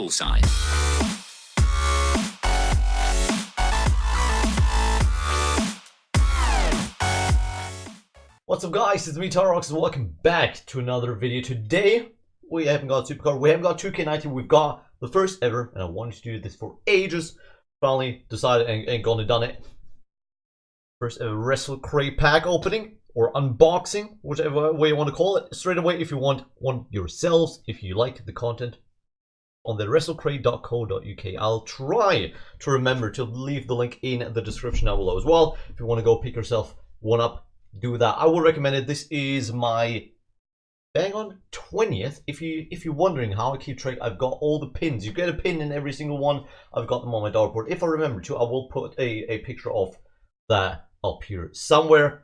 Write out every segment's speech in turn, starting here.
bullseye. What's up guys, it's me Tarox and welcome back to another video. Today we haven't got Supercard, we haven't got 2K19, we've got the first ever, and I wanted to do this for ages. Finally decided and gone and done it. First ever Wrestlecrate pack opening or unboxing, whichever way you want to call it. Straight away, if you want one yourselves, if you like the content, on the wrestlecrate.co.uk. I'll try to remember to leave the link in the description down below as well. If you want to go pick yourself one up, do that. I would recommend it. This is my bang on 20th. If you're wondering how I keep track, I've got all the pins. You get a pin in every single one. I've got them on my dartboard. If I remember to, I will put a picture of that up here somewhere.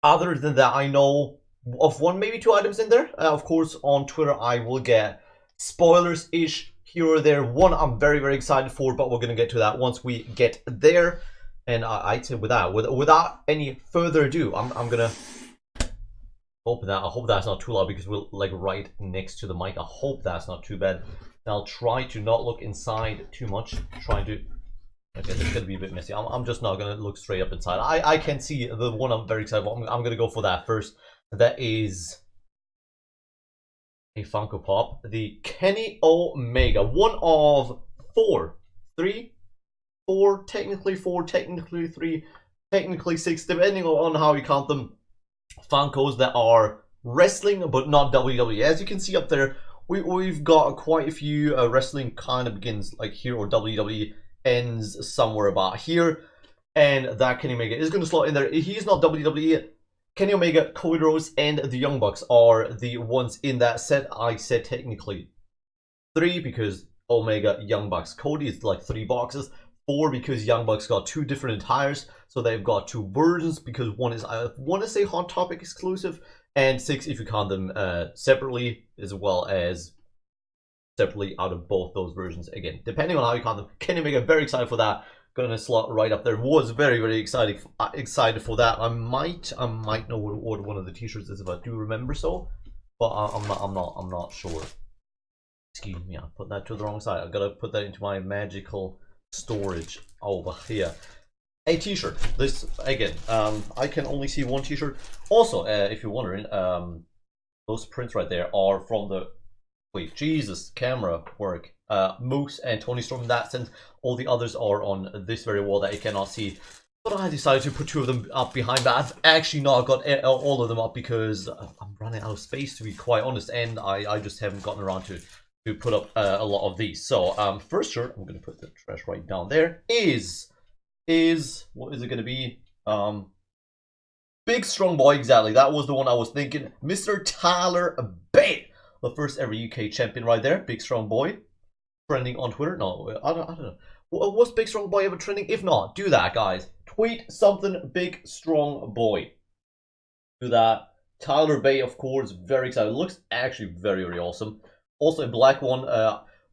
Other than that, I know of one, maybe two items in there. Of course, on Twitter, I will get spoilers-ish here or there. One I'm very, very excited for, but we're going to get to that once we get there. And I'd say without any further ado, I'm gonna open that. I hope that's not too loud because we're like right next to the mic. I hope that's not too bad. And I'll try to not look inside too much. Trying to. Okay, this is gonna be a bit messy. I'm just not gonna look straight up inside. I can see the one I'm very excited about. I'm gonna go for that first. That is a Funko Pop, the Kenny Omega, one of technically four, technically three, technically six, depending on how you count them, Funkos that are wrestling but not WWE. As you can see up there, we've got quite a few. Wrestling kind of begins like here, or WWE ends somewhere about here, and that Kenny Omega is going to slot in there. He's not WWE. Kenny Omega, Cody Rhodes, and the Young Bucks are the ones in that set. I said technically three because Omega, Young Bucks, Cody is like 3 boxes. 4 because Young Bucks got 2 different attires, so they've got 2 versions because one is, I want to say, Hot Topic exclusive, and 6 if you count them separately, as well as separately out of both those versions. Again, depending on how you count them. Kenny Omega, very excited for that. Gonna slot right up there. Was very, very excited for that. I might know what one of the t-shirts is if I do remember so, but I'm not sure. Excuse me, I put that to the wrong side. I gotta put that into my magical storage over here. A t-shirt. This again, I can only see one t-shirt. Also, if you're wondering, those prints right there are from the camera work, Moose and Tony Storm. In that sense, all the others are on this very wall that you cannot see, but I decided to put 2 of them up behind that. I've actually not got all of them up because I'm running out of space, to be quite honest, and I just haven't gotten around to put up a lot of these. So first shirt, I'm gonna put the trash right down there, is what is it gonna be? Big Strong Boy, exactly, that was the one I was thinking. Mr. Tyler Bate, the first ever UK champion right there. Big Strong Boy, trending on Twitter. No, I don't know. Was Big Strong Boy ever trending? If not, do that, guys. Tweet something, Big Strong Boy. Do that. Tyler Bate, of course, very excited. Looks actually very, very awesome. Also a black one.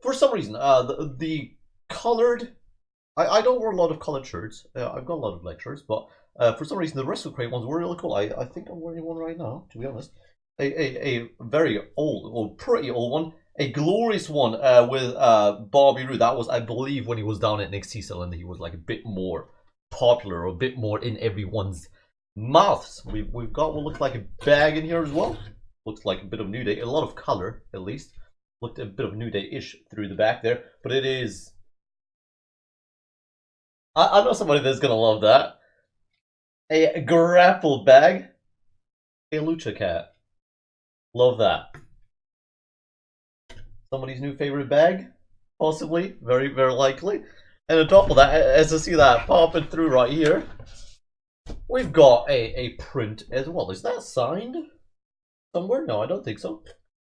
For some reason, the colored. I don't wear a lot of colored shirts. I've got a lot of black shirts, but for some reason the Wrestlecrate ones were really cool. I think I'm wearing one right now, to be honest. A very old, or pretty old one. A glorious one with Bobby Roode. That was, I believe, when he was down at NXT Cell, he was like a bit more popular, or a bit more in everyone's mouths. We've got what looks like a bag in here as well. Looks like a bit of New Day, a lot of color at least. Looked a bit of New Day-ish through the back there, but it is. I know somebody that's gonna love that. A grapple bag, a Lucha Cat. Love that. Somebody's new favorite bag, possibly, very, very likely. And on top of that, as I see that popping through right here, we've got a print as well. Is that signed somewhere? No, I don't think so.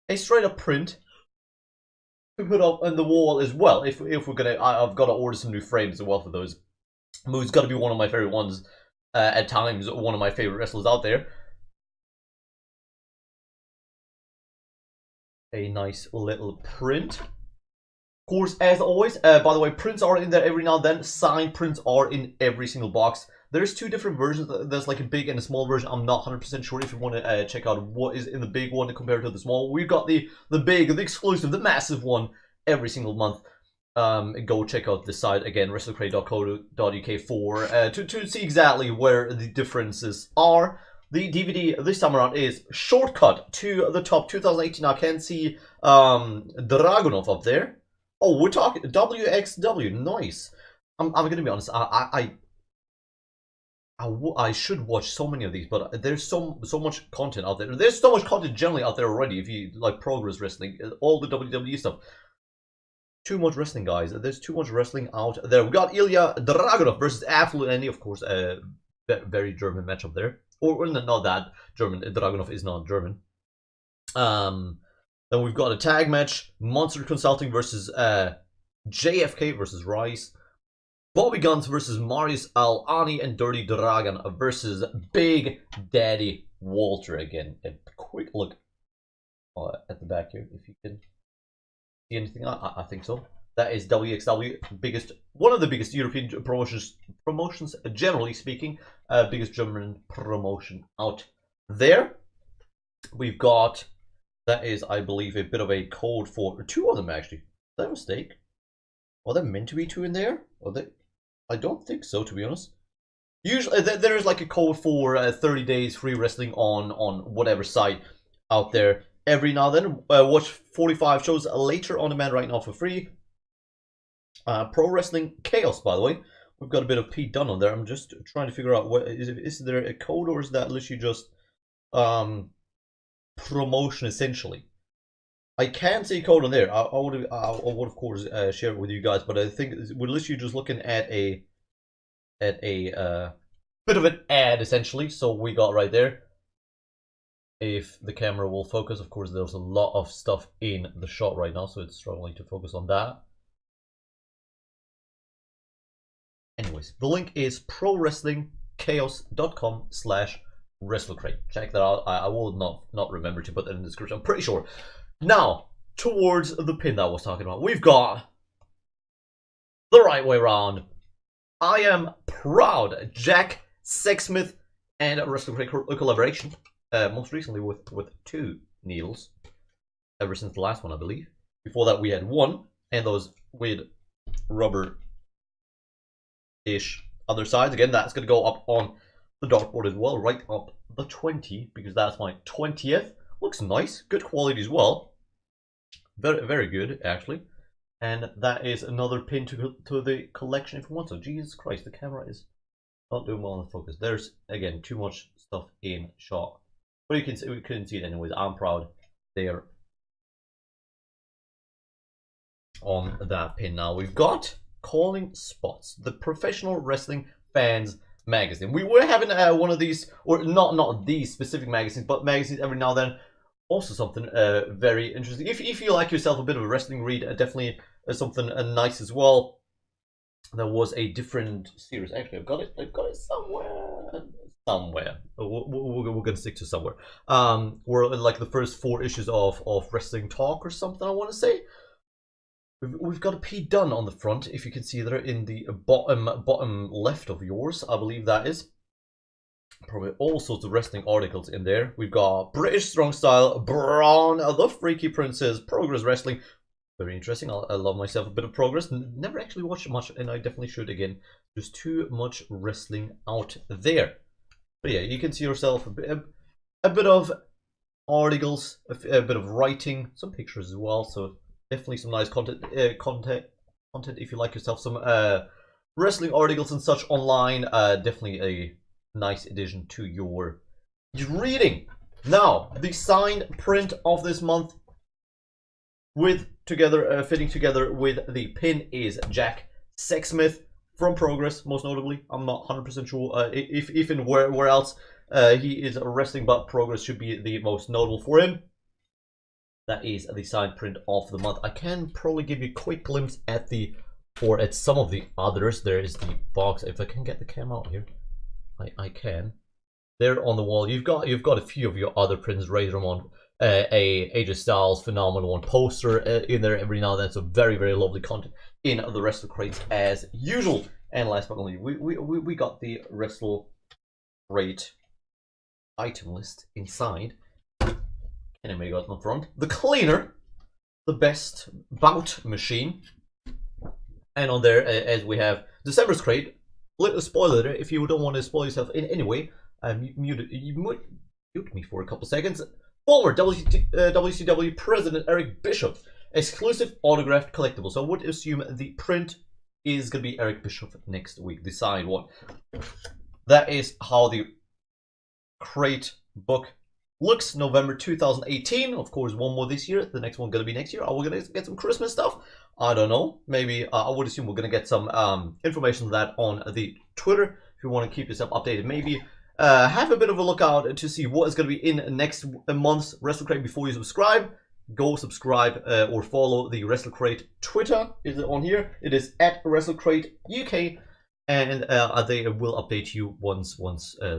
A straight up print to put up on the wall as well. If we're gonna, I've got to order some new frames as well for those. Moo's got to be one of my favorite ones at times. One of my favorite wrestlers out there. A nice little print. Of course, as always, by the way, prints are in there every now and then. Signed prints are in every single box. There's 2 different versions. There's like a big and a small version. I'm not 100% sure if you want to check out what is in the big one compared to the small. We've got the big, the exclusive, the massive one every single month. Go check out the site again, wrestlecrate.co.uk for to see exactly where the differences are. The DVD this time around is Shortcut to the Top 2018. I can see Dragunov up there. Oh, we're talking WXW. Nice. I'm gonna be honest. I should watch so many of these, but there's so much content out there. There's so much content generally out there already. If you like Progress Wrestling, all the WWE stuff. Too much wrestling, guys. There's too much wrestling out there. We got Ilya Dragunov versus Absolute Andy, of course. A very German matchup there. Or not that German. Dragunov is not German. Then we've got a tag match: Monster Consulting versus JFK versus Rice. Bobby Guns versus Marius Al-Ani, and Dirty Dragon versus Big Daddy Walter again. A quick look at the back here, if you can see anything. I think so. That is WXW, one of the biggest European promotions generally speaking, biggest German promotion out there. We've got, that is, I believe, a bit of a code for two of them actually. Is that a mistake? Are there meant to be two in there? Are they? I don't think so, to be honest. Usually, there is like a code for 30 days free wrestling on whatever site out there. Every now and then, watch 45 shows later on demand right now for free. Pro Wrestling Chaos, by the way. We've got a bit of Pete Dunne on there. I'm just trying to figure out, is there a code, or is that literally just promotion essentially? I can see code on there. I would of course share it with you guys, but I think we're literally just looking at a bit of an ad essentially. So we got right there. If the camera will focus, of course, there's a lot of stuff in the shot right now, so it's struggling to focus on that. Anyways, the link is prowrestlingchaos.com/Wrestlecrate. Check that out. I will not remember to put that in the description, I'm pretty sure. Now, towards the pin that I was talking about, we've got the right way around. I am proud. Jack Sexsmith and Wrestlecrate collaboration. Most recently with 2 needles. Ever since the last one, I believe. Before that, we had 1, and those weird rubber-ish other sides. Again, that's going to go up on the dartboard as well, right up the 20, because that's my 20th. Looks nice, good quality as well. Very, very good, actually. And that is another pin to the collection if you want. So, Jesus Christ, the camera is not doing well in focus. There's, again, too much stuff in shot. But you can see, we couldn't see it anyways. I'm proud there on that pin. Now we've got Calling Spots, the Professional Wrestling Fans magazine. We were having one of these, or not these specific magazines, but magazines every now and then. Also something very interesting. If you like yourself a bit of a wrestling read, definitely something nice as well. There was a different series. Actually, I've got it somewhere. We're gonna stick to somewhere. We're like the first 4 issues of Wrestling Talk or something, I want to say. We've got a Pete Dunne on the front, if you can see there in the bottom left of yours, I believe that is. Probably all sorts of wrestling articles in there. We've got British Strong Style, Braun, the Freaky Princess, Progress Wrestling. Very interesting. I love myself a bit of Progress. Never actually watched much, and I definitely should again. There's too much wrestling out there. But yeah, you can see yourself a bit of articles, a bit of writing, some pictures as well. So definitely some nice content if you like yourself some wrestling articles and such online. Definitely a nice addition to your reading. Now, the signed print of this month fitting together with the pin is Jack Sexsmith from Progress, most notably. I'm not 100% sure if and where else he is wrestling, but Progress should be the most notable for him. That is the signed print of the month. I can probably give you a quick glimpse at some of the others. There is the box. If I can get the camera out here, I can. There on the wall, you've got a few of your other prints. Razor Ramon, AJ Styles, Phenomenal One poster in there every now and then. So very, very lovely content in the Wrestlecrates as usual. And last but not least, we got the Wrestlecrate item list inside. Anyway, got in the front. The cleaner. the best bout machine. And on there, as we have December's crate. Little spoiler there, if you don't want to spoil yourself in any way, you mute me for a couple seconds. Former WCW President Eric Bischoff, exclusive autographed collectible. So I would assume the print is going to be Eric Bischoff next week. Decide what. That is how the crate book looks. November 2018. Of course, one more this year. The next one going to be next year. Are we going to get some Christmas stuff? I don't know. Maybe I would assume we're going to get some information on that on the Twitter. If you want to keep yourself updated, maybe have a bit of a look out to see what is going to be in next month's Wrestlecrate before you subscribe. Go subscribe or follow the Wrestlecrate Twitter. Is it on here? It is at Wrestlecrate UK. And they will update you once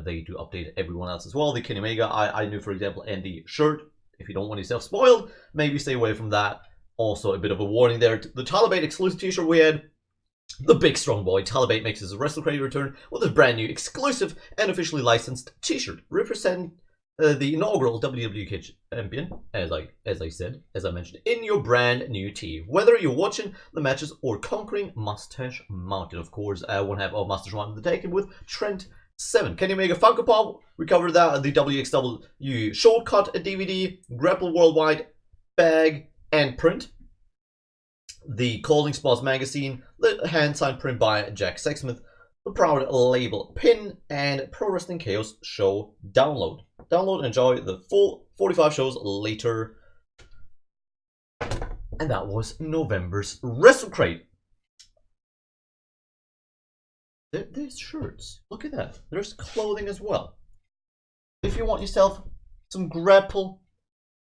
they do update everyone else as well. The Kenny Omega, I knew, for example, and the shirt. If you don't want yourself spoiled, maybe stay away from that. Also, a bit of a warning there. The Talibate exclusive t-shirt we had. The big strong boy Talibate makes his Wrestlecrate return with his brand new exclusive and officially licensed t-shirt. Represent the inaugural WWE champion, as I mentioned, in your brand new tee. Whether you're watching the matches or conquering mustache mounted, of course. I won't have all mustache mounted taken with Trent 7. Kenny Omega Funko Pop. We covered that. The WXW shortcut DVD, Grapple Worldwide bag and print. The Calling Spots magazine, the hand signed print by Jack Sexsmith, the Proud label pin, and Pro Wrestling Chaos show download. Download and enjoy the full 45 shows later. And that was November's Wrestlecrate. There's shirts. Look at that. There's clothing as well. If you want yourself some Grapple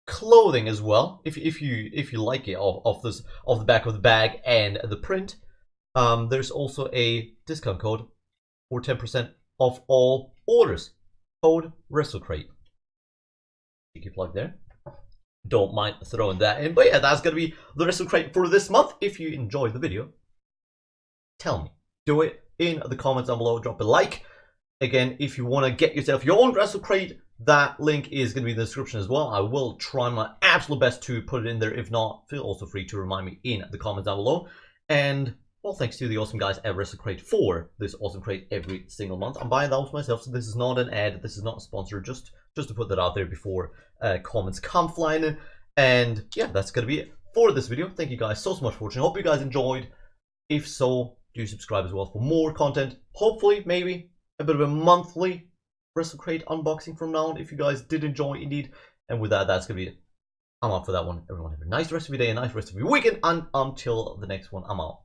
clothing as well, if you like it off the back of the bag and the print, there's also a discount code for 10% off all orders. Code Wrestlecrate. Cheeky plug there. Don't mind throwing that in. But yeah, that's gonna be the Wrestlecrate for this month. If you enjoyed the video, tell me. Do it in the comments down below. Drop a like. Again, if you want to get yourself your own Wrestlecrate, that link is going to be in the description as well. I will try my absolute best to put it in there. If not, feel also free to remind me in the comments down below. And well, thanks to the awesome guys at Wrestlecrate for this awesome crate every single month. I'm buying those myself, so this is not an ad. This is not a sponsor. Just to put that out there before comments come flying in. And yeah, that's going to be it for this video. Thank you guys so much for watching. Hope you guys enjoyed. If so, do subscribe as well for more content. Hopefully, maybe a bit of a monthly Wrestlecrate unboxing from now on, if you guys did enjoy indeed. And with that, that's going to be it. I'm out for that one. Everyone have a nice rest of your day, a nice rest of your weekend, and until the next one, I'm out.